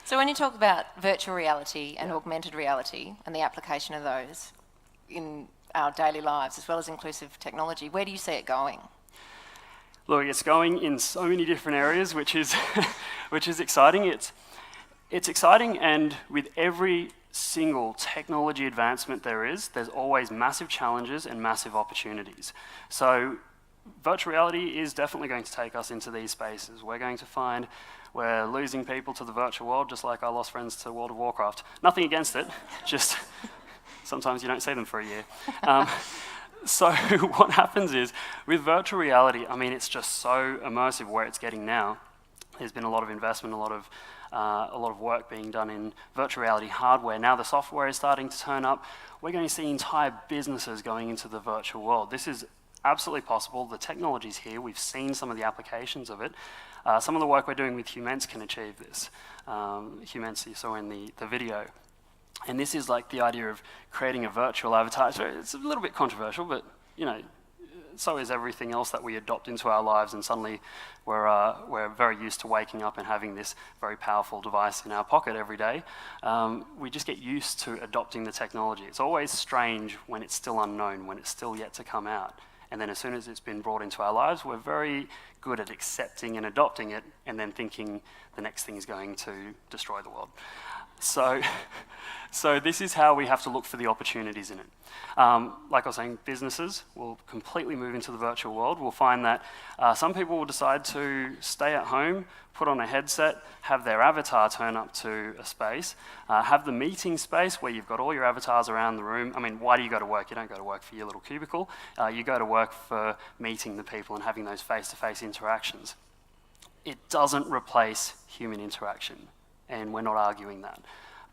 So when you talk about virtual reality and augmented reality and the application of those in our daily lives, as well as inclusive technology, where do you see it going? Look, it's going in so many different areas, which is which is exciting. It's exciting, and with every single technology advancement there's always massive challenges and massive opportunities. So virtual reality is definitely going to take us into these spaces. We're going to find we're losing people to the virtual world, just like I lost friends to World of Warcraft. Nothing against it, just sometimes you don't see them for a year. So what happens is, with virtual reality, I mean, it's just so immersive where it's getting now. There's been a lot of investment, a lot of work being done in virtual reality hardware. Now the software is starting to turn up. We're going to see entire businesses going into the virtual world. This is absolutely possible. The technology's here. We've seen some of the applications of it. Some of the work we're doing with Huments can achieve this. Huments you saw in the video. And this is like the idea of creating a virtual avatar. So it's a little bit controversial, but you know, so is everything else that we adopt into our lives, and suddenly we're very used to waking up and having this very powerful device in our pocket every day. We just get used to adopting the technology. It's always strange when it's still unknown, when it's still yet to come out. And then as soon as it's been brought into our lives, we're very good at accepting and adopting it, and then thinking the next thing is going to destroy the world. So this is how we have to look for the opportunities in it. Like I was saying, businesses will completely move into the virtual world. We'll find that some people will decide to stay at home, put on a headset, have their avatar turn up to a space, have the meeting space where you've got all your avatars around the room. I mean, why do you go to work? You don't go to work for your little cubicle. You go to work for meeting the people and having those face-to-face interactions. It doesn't replace human interaction, and we're not arguing that.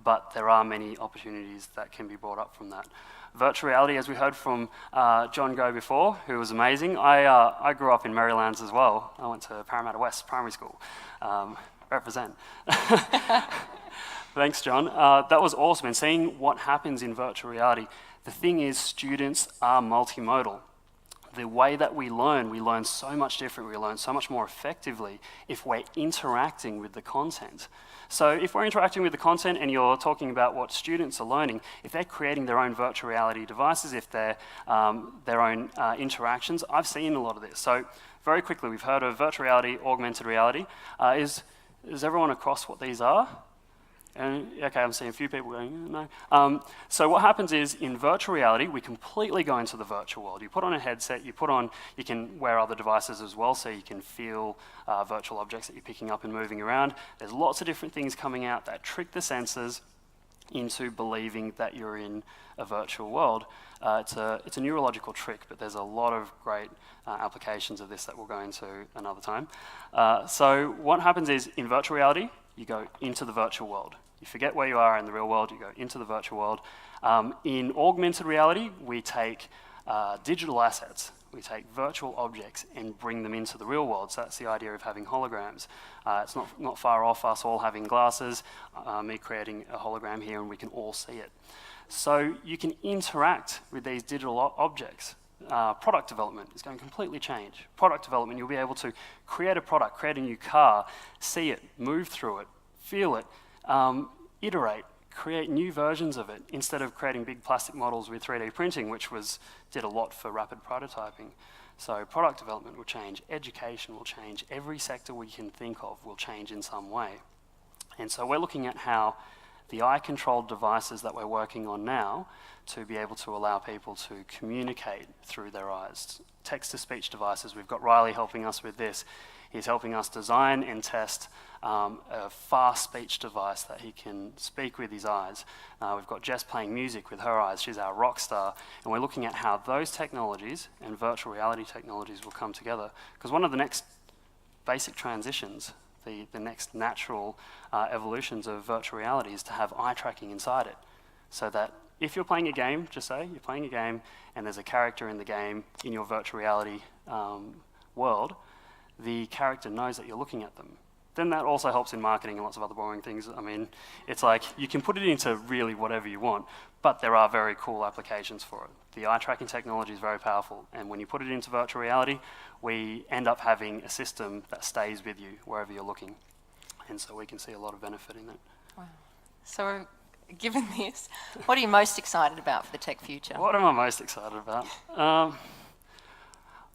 But there are many opportunities that can be brought up from that. Virtual reality, as we heard from John Go before, who was amazing. I grew up in Marylands as well. I went to Parramatta West Primary School. Represent. Thanks, John. That was awesome. And seeing what happens in virtual reality, the thing is, students are multimodal. The way that we learn so much different, we learn so much more effectively if we're interacting with the content. So if we're interacting with the content and you're talking about what students are learning, if they're creating their own virtual reality devices, if they're their own interactions, I've seen a lot of this. So very quickly, we've heard of virtual reality, augmented reality. Is everyone across what these are? Okay, I'm seeing a few people going, no. So what happens is, in virtual reality, we completely go into the virtual world. You put on a headset, you can wear other devices as well, so you can feel virtual objects that you're picking up and moving around. There's lots of different things coming out that trick the senses into believing that you're in a virtual world. It's a neurological trick, but there's a lot of great applications of this that we'll go into another time. So what happens is, in virtual reality, you go into the virtual world. You forget where you are in the real world, you go into the virtual world. In augmented reality, we take digital assets, we take virtual objects and bring them into the real world. So that's the idea of having holograms. It's not far off us all having glasses, me creating a hologram here, and we can all see it. So you can interact with these digital objects. Product development is going to completely change. Product development, you'll be able to create a product, create a new car, see it, move through it, feel it, iterate, create new versions of it, instead of creating big plastic models with 3D printing, which did a lot for rapid prototyping. So product development will change, education will change, every sector we can think of will change in some way. And so we're looking at how the eye-controlled devices that we're working on now to be able to allow people to communicate through their eyes. Text-to-speech devices, we've got Riley helping us with this. He's helping us design and test a fast speech device that he can speak with his eyes. We've got Jess playing music with her eyes. She's our rock star. And we're looking at how those technologies and virtual reality technologies will come together. Because one of the next basic transitions, the next natural evolutions of virtual reality, is to have eye tracking inside it. So that if you're playing a game, just say you're playing a game and there's a character in the game in your virtual reality world, the character knows that you're looking at them. Then that also helps in marketing and lots of other boring things. I mean, it's like you can put it into really whatever you want, but there are very cool applications for it. The eye tracking technology is very powerful, and when you put it into virtual reality, we end up having a system that stays with you wherever you're looking. And so we can see a lot of benefit in it. So, given this, what are you most excited about for the tech future? What am I most excited about?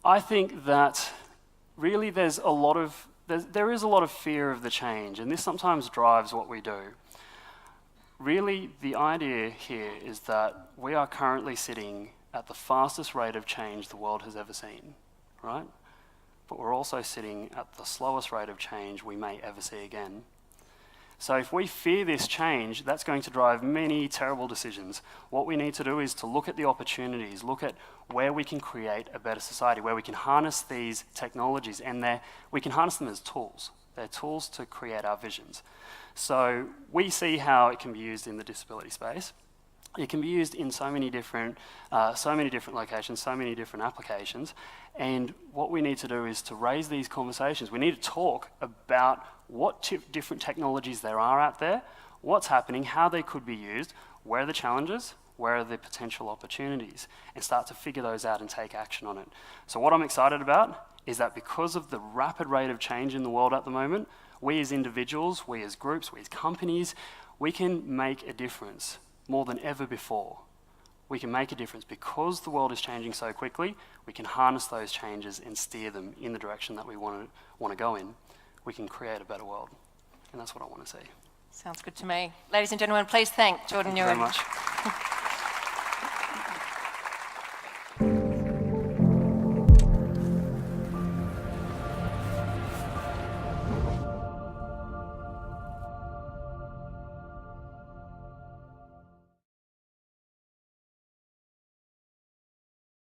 I think that really there is a lot of fear of the change, and this sometimes drives what we do. Really, the idea here is that we are currently sitting at the fastest rate of change the world has ever seen, right? But we're also sitting at the slowest rate of change we may ever see again. So if we fear this change, that's going to drive many terrible decisions. What we need to do is to look at the opportunities, look at where we can create a better society, where we can harness these technologies, and we can harness them as tools. They're tools to create our visions. So we see how it can be used in the disability space. It can be used in so many different locations, so many different applications. And what we need to do is to raise these conversations. We need to talk about what different technologies there are out there, what's happening, how they could be used, where are the challenges, where are the potential opportunities, and start to figure those out and take action on it. So what I'm excited about is that because of the rapid rate of change in the world at the moment, we as individuals, we as groups, we as companies, we can make a difference more than ever before. We can make a difference because the world is changing so quickly. We can harness those changes and steer them in the direction that we want to go in. We can create a better world, and that's what I want to see. Sounds good to me. Ladies and gentlemen, please thank Jordan Nguyen. Thank you very much.